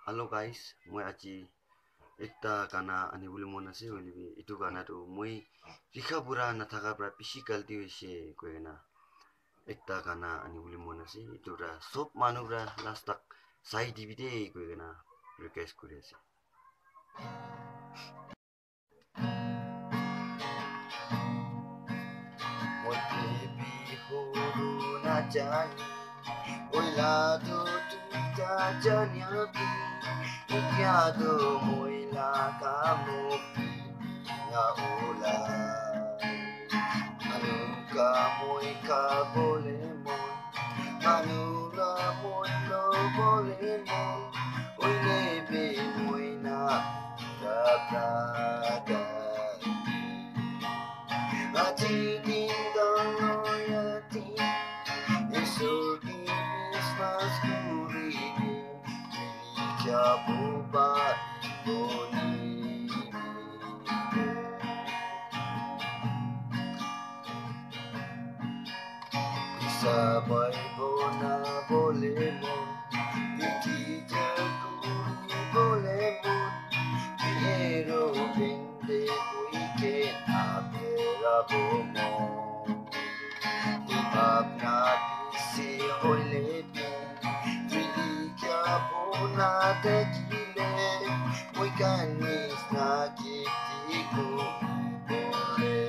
Halo guys, moi aci ekta kana ani buli mon ase hoilebi itu kana tu moi rikha pura nathaka pra pisi galti hoise koina ekta kana ani buli mon ase itu ra sob manu ra last tak sai divide koina request kuri ase. Moi bihuru na jani oila tu ta janyapi ikyado moila kamu nga ula anu kamoy ka bole mo anu la moy lo bole mo oy lebe moy na kaprada ati dindang loyati isurgi bismas kuridi Jabuba Boni Isabay bona bolemon Iti jaguri bolemon Piero vende kuike apera bomon Ibab na pisi hoilebi Puna tequile, muy canis na kitiku bole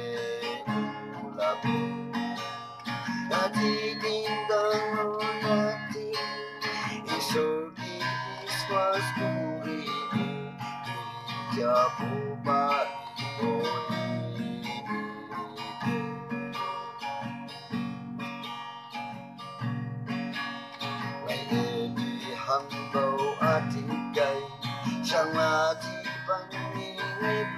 ulabu. Nati dindang nati, isogi iswas kuribu, jabubat boni. Hambau atikai Shangaji pangingi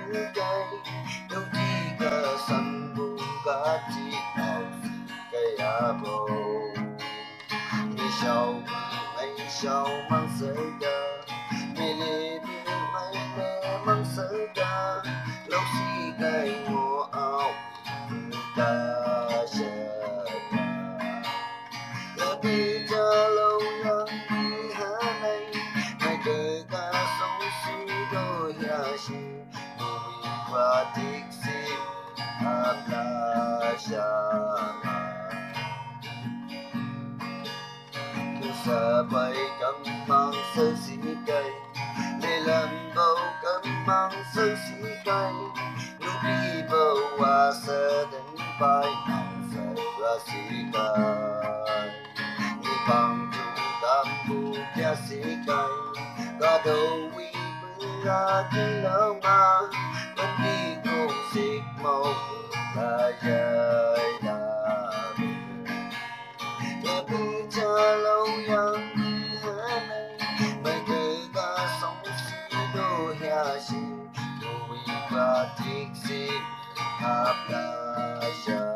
bukai Nung tiga sambung gaji Nausi kaya bo Ni shao mai shao mang seda Mele bi mai le mang seda Lau si kai mo ao ta shada Lebih jauh yang Diksi Ablasha Sabay kamang sesikai Lelang bau kamang sesikai Nubi bawa sedang pai Nang serasikai Nipang tambu kiasikai Kadawi beragi lama Mandi kong sikmo Layay nabi Tapi jalaw yang dihanay May gagasong sido hiyashi Tuwi pratik si Ablasha